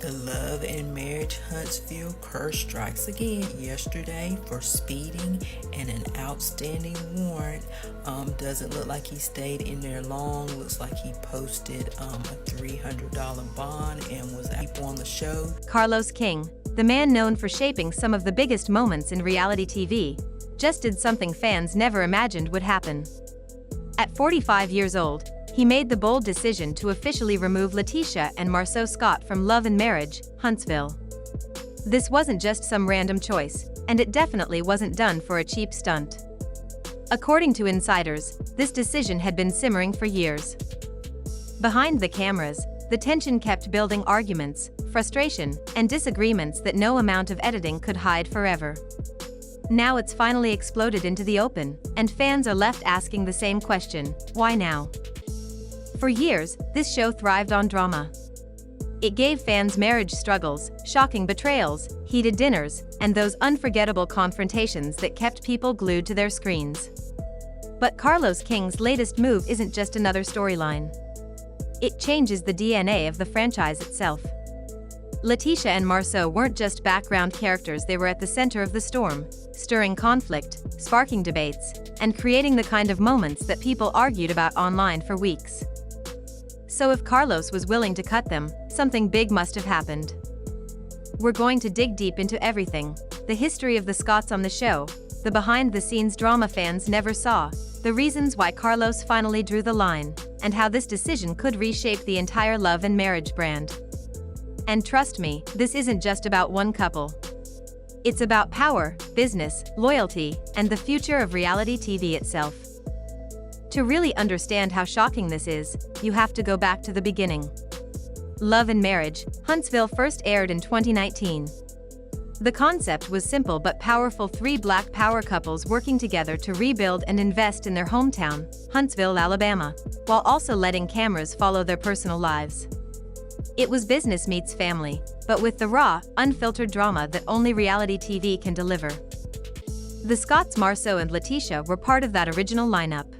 The Love and Marriage Huntsville curse strikes again yesterday for speeding and an outstanding warrant. Doesn't look like he stayed in there long. Looks like he posted a $300 bond and was on the show. Carlos King, the man known for shaping some of the biggest moments in reality TV, just did something fans never imagined would happen. At 45 years old, he made the bold decision to officially remove LaTisha and Marsau from Love and Marriage, Huntsville. This wasn't just some random choice, and it definitely wasn't done for a cheap stunt. According to insiders, this decision had been simmering for years. Behind the cameras, the tension kept building, arguments, frustration, and disagreements that no amount of editing could hide forever. Now it's finally exploded into the open, and fans are left asking the same question: why now? For years, this show thrived on drama. It gave fans marriage struggles, shocking betrayals, heated dinners, and those unforgettable confrontations that kept people glued to their screens. But Carlos King's latest move isn't just another storyline. It changes the DNA of the franchise itself. LaTisha and Marsau weren't just background characters, they were at the center of the storm, stirring conflict, sparking debates, and creating the kind of moments that people argued about online for weeks. So if Carlos was willing to cut them, something big must have happened. We're going to dig deep into everything: the history of the Scotts on the show, the behind-the-scenes drama fans never saw, the reasons why Carlos finally drew the line, and how this decision could reshape the entire Love and Marriage brand. And trust me, this isn't just about one couple. It's about power, business, loyalty, and the future of reality TV itself. To really understand how shocking this is, you have to go back to the beginning. Love and Marriage, Huntsville first aired in 2019. The concept was simple but powerful: three Black power couples working together to rebuild and invest in their hometown, Huntsville, Alabama, while also letting cameras follow their personal lives. It was business meets family, but with the raw, unfiltered drama that only reality TV can deliver. The Scotts, Marsau and LaTisha, were part of that original lineup.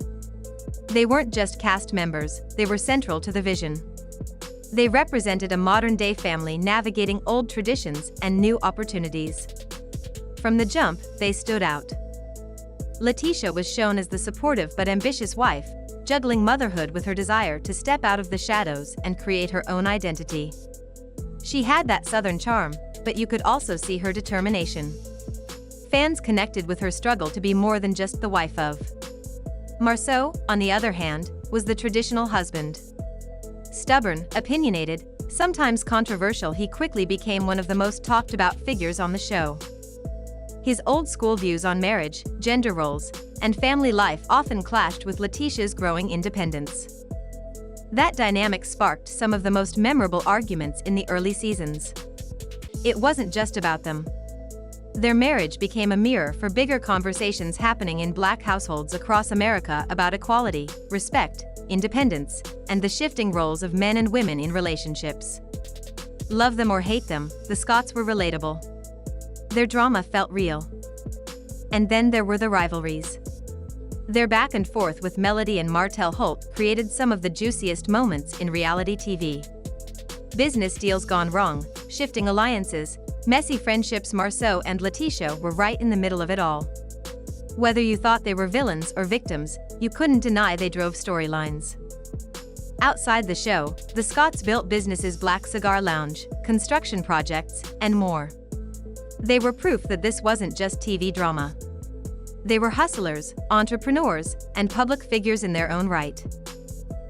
They weren't just cast members, they were central to the vision. They represented a modern-day family navigating old traditions and new opportunities. From the jump, they stood out. LaTisha was shown as the supportive but ambitious wife, juggling motherhood with her desire to step out of the shadows and create her own identity. She had that Southern charm, but you could also see her determination. Fans connected with her struggle to be more than just the wife of. Marsau, on the other hand, was the traditional husband. Stubborn, opinionated, sometimes controversial, he quickly became one of the most talked about figures on the show. His old-school views on marriage, gender roles, and family life often clashed with LaTisha's growing independence. That dynamic sparked some of the most memorable arguments in the early seasons. It wasn't just about them. Their marriage became a mirror for bigger conversations happening in Black households across America about equality, respect, independence, and the shifting roles of men and women in relationships. Love them or hate them, the Scotts were relatable. Their drama felt real. And then there were the rivalries. Their back and forth with Melody and Martell Holt created some of the juiciest moments in reality TV. Business deals gone wrong, shifting alliances, messy friendships. Marsau and LaTisha were right in the middle of it all. Whether you thought they were villains or victims, you couldn't deny they drove storylines. Outside the show, the Scotts built businesses: Black Cigar Lounge, construction projects, and more. They were proof that this wasn't just TV drama. They were hustlers, entrepreneurs, and public figures in their own right.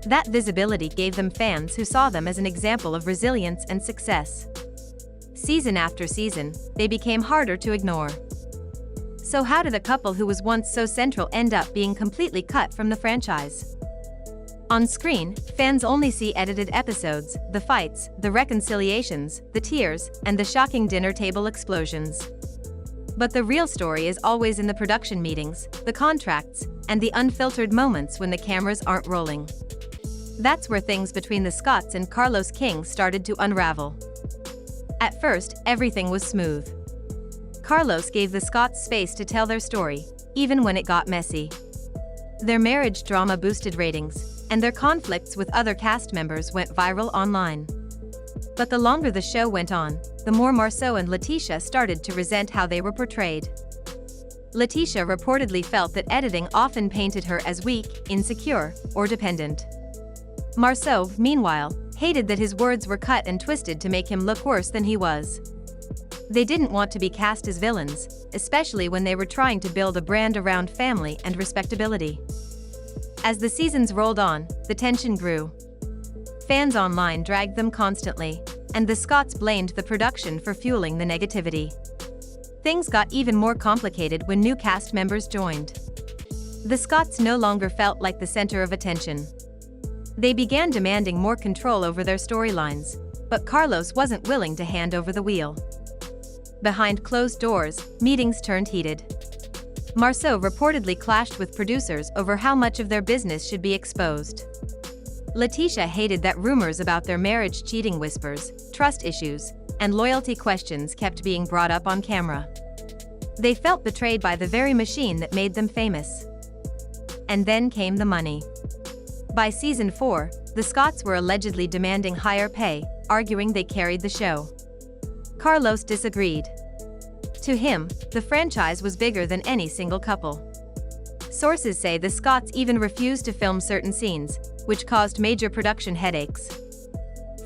That visibility gave them fans who saw them as an example of resilience and success. Season after season, they became harder to ignore. So how did a couple who was once so central end up being completely cut from the franchise? On screen, fans only see edited episodes, the fights, the reconciliations, the tears, and the shocking dinner table explosions. But the real story is always in the production meetings, the contracts, and the unfiltered moments when the cameras aren't rolling. That's where things between the Scotts and Carlos King started to unravel. At first, everything was smooth. Carlos gave the Scotts space to tell their story, even when it got messy. Their marriage drama boosted ratings, and their conflicts with other cast members went viral online. But the longer the show went on, the more Marsau and LaTisha started to resent how they were portrayed. LaTisha reportedly felt that editing often painted her as weak, insecure, or dependent. Marsau, meanwhile, hated that his words were cut and twisted to make him look worse than he was. They didn't want to be cast as villains, especially when they were trying to build a brand around family and respectability. As the seasons rolled on, the tension grew. Fans online dragged them constantly, and the Scotts blamed the production for fueling the negativity. Things got even more complicated when new cast members joined. The Scotts no longer felt like the center of attention. They began demanding more control over their storylines, but Carlos wasn't willing to hand over the wheel. Behind closed doors, meetings turned heated. Marsau reportedly clashed with producers over how much of their business should be exposed. LaTisha hated that rumors about their marriage cheating whispers, trust issues, and loyalty questions kept being brought up on camera. They felt betrayed by the very machine that made them famous. And then came the money. By season 4, the Scotts were allegedly demanding higher pay, arguing they carried the show. Carlos disagreed. To him, the franchise was bigger than any single couple. Sources say the Scotts even refused to film certain scenes, which caused major production headaches.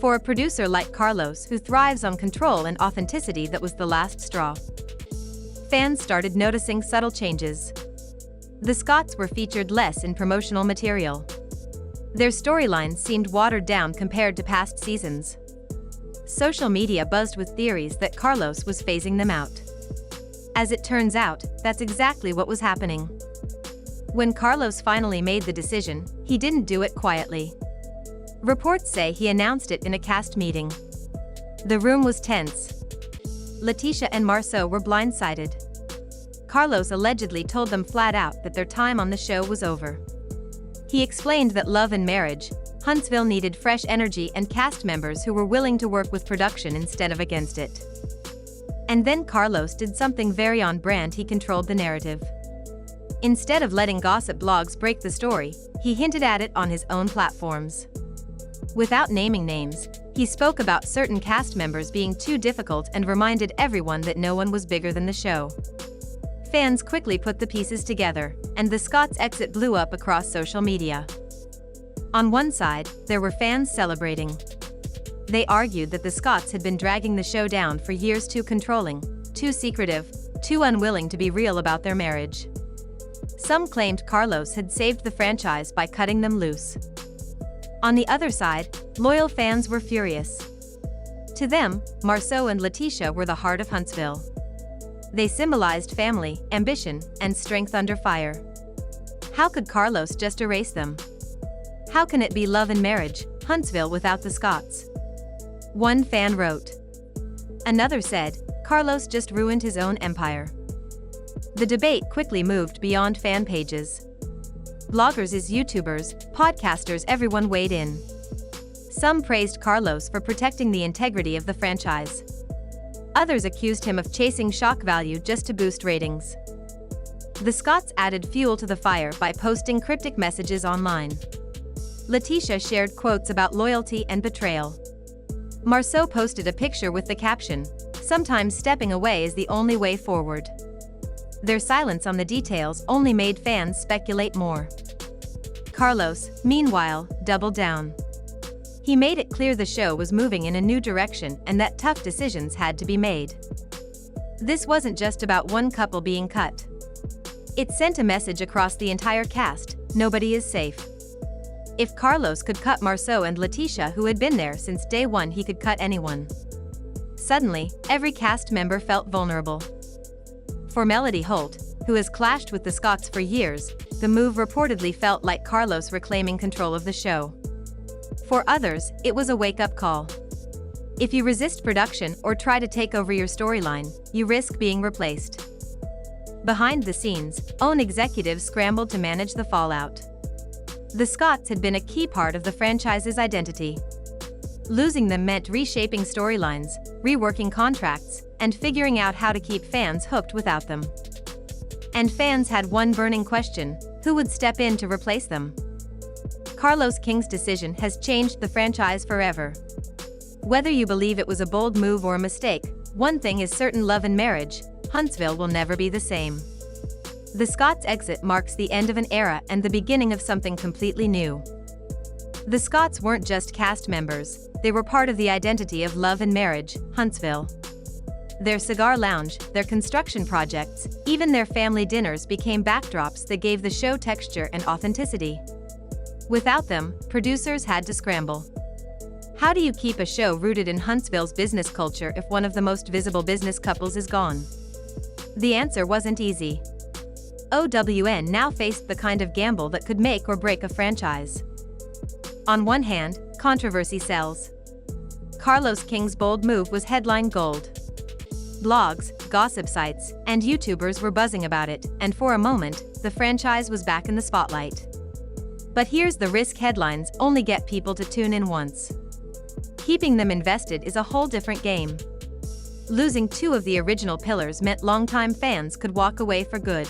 For a producer like Carlos, who thrives on control and authenticity, that was the last straw. Fans started noticing subtle changes. The Scotts were featured less in promotional material. Their storylines seemed watered down compared to past seasons. Social media buzzed with theories that Carlos was phasing them out. As it turns out, that's exactly what was happening. When Carlos finally made the decision, he didn't do it quietly. Reports say he announced it in a cast meeting. The room was tense. LaTisha and Marsau were blindsided. Carlos allegedly told them flat out that their time on the show was over. He explained that love and marriage, Huntsville needed fresh energy and cast members who were willing to work with production instead of against it. And then Carlos did something very on brand. He controlled the narrative. Instead of letting gossip blogs break the story, he hinted at it on his own platforms. Without naming names, he spoke about certain cast members being too difficult and reminded everyone that no one was bigger than the show. Fans quickly put the pieces together, and the Scotts' exit blew up across social media. On one side, there were fans celebrating. They argued that the Scotts had been dragging the show down for years, too controlling, too secretive, too unwilling to be real about their marriage. Some claimed Carlos had saved the franchise by cutting them loose. On the other side, loyal fans were furious. To them, Marsau and LaTisha were the heart of Huntsville. They symbolized family, ambition, and strength under fire. How could Carlos just erase them? How can it be love and marriage, Huntsville, without the Scotts? One fan wrote. Another said, Carlos just ruined his own empire. The debate quickly moved beyond fan pages. Bloggers, YouTubers, podcasters, everyone weighed in. Some praised Carlos for protecting the integrity of the franchise. Others accused him of chasing shock value just to boost ratings. The Scotts added fuel to the fire by posting cryptic messages online. LaTisha shared quotes about loyalty and betrayal. Marsau posted a picture with the caption, "Sometimes stepping away is the only way forward." Their silence on the details only made fans speculate more. Carlos, meanwhile, doubled down. He made it clear the show was moving in a new direction and that tough decisions had to be made. This wasn't just about one couple being cut. It sent a message across the entire cast: nobody is safe. If Carlos could cut Marsau and LaTisha, who had been there since day one, he could cut anyone. Suddenly, every cast member felt vulnerable. For Melody Holt, who has clashed with the Scotts for years, the move reportedly felt like Carlos reclaiming control of the show. For others, it was a wake-up call. If you resist production or try to take over your storyline, you risk being replaced. Behind the scenes, OWN executives scrambled to manage the fallout. The Scotts had been a key part of the franchise's identity. Losing them meant reshaping storylines, reworking contracts, and figuring out how to keep fans hooked without them. And fans had one burning question: who would step in to replace them? Carlos King's decision has changed the franchise forever. Whether you believe it was a bold move or a mistake, one thing is certain: Love and Marriage, Huntsville will never be the same. The Scotts' exit marks the end of an era and the beginning of something completely new. The Scotts weren't just cast members, they were part of the identity of Love and Marriage, Huntsville. Their cigar lounge, their construction projects, even their family dinners became backdrops that gave the show texture and authenticity. Without them, producers had to scramble. How do you keep a show rooted in Huntsville's business culture if one of the most visible business couples is gone? The answer wasn't easy. OWN now faced the kind of gamble that could make or break a franchise. On one hand, controversy sells. Carlos King's bold move was headline gold. Blogs, gossip sites, and YouTubers were buzzing about it, and for a moment, the franchise was back in the spotlight. But here's the risk: headlines only get people to tune in once. Keeping them invested is a whole different game. Losing two of the original pillars meant longtime fans could walk away for good.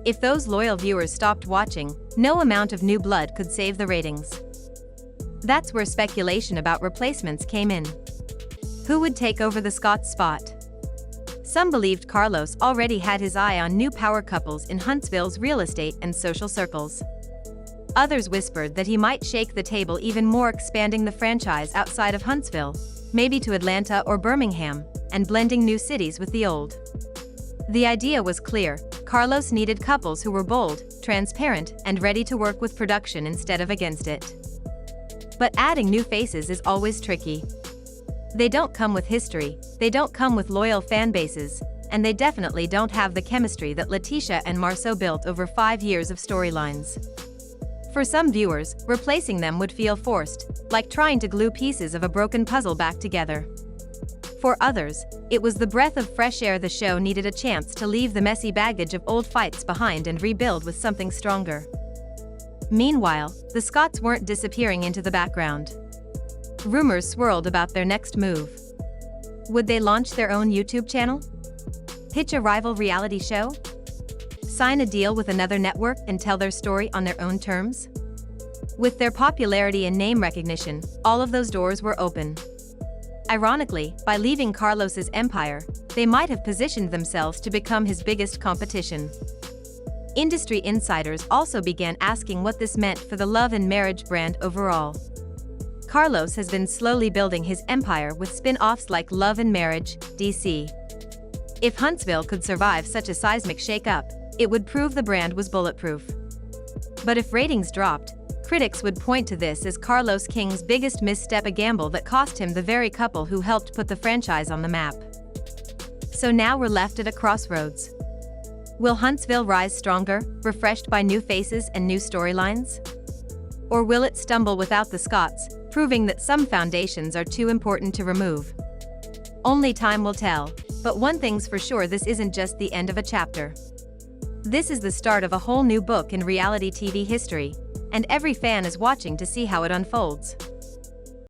If those loyal viewers stopped watching, no amount of new blood could save the ratings. That's where speculation about replacements came in. Who would take over the Scotts' spot? Some believed Carlos already had his eye on new power couples in Huntsville's real estate and social circles. Others whispered that he might shake the table even more, expanding the franchise outside of Huntsville, maybe to Atlanta or Birmingham, and blending new cities with the old. The idea was clear: Carlos needed couples who were bold, transparent, and ready to work with production instead of against it. But adding new faces is always tricky. They don't come with history, they don't come with loyal fan bases, and they definitely don't have the chemistry that LaTisha and Marsau built over 5 years of storylines. For some viewers, replacing them would feel forced, like trying to glue pieces of a broken puzzle back together. For others, it was the breath of fresh air. The show needed a chance to leave the messy baggage of old fights behind and rebuild with something stronger. Meanwhile, the Scotts weren't disappearing into the background. Rumors swirled about their next move. Would they launch their own YouTube channel? Pitch a rival reality show? Sign a deal with another network and tell their story on their own terms? With their popularity and name recognition, all of those doors were open. Ironically, by leaving Carlos's empire, they might have positioned themselves to become his biggest competition. Industry insiders also began asking what this meant for the Love and Marriage brand overall. Carlos has been slowly building his empire with spin-offs like Love and Marriage, DC. If Huntsville could survive such a seismic shake-up, it would prove the brand was bulletproof. But if ratings dropped, critics would point to this as Carlos King's biggest misstep, a gamble that cost him the very couple who helped put the franchise on the map. So now we're left at a crossroads. Will Huntsville rise stronger, refreshed by new faces and new storylines? Or will it stumble without the Scotts, proving that some foundations are too important to remove? Only time will tell, but one thing's for sure: this isn't just the end of a chapter. This is the start of a whole new book in reality TV history, and every fan is watching to see how it unfolds.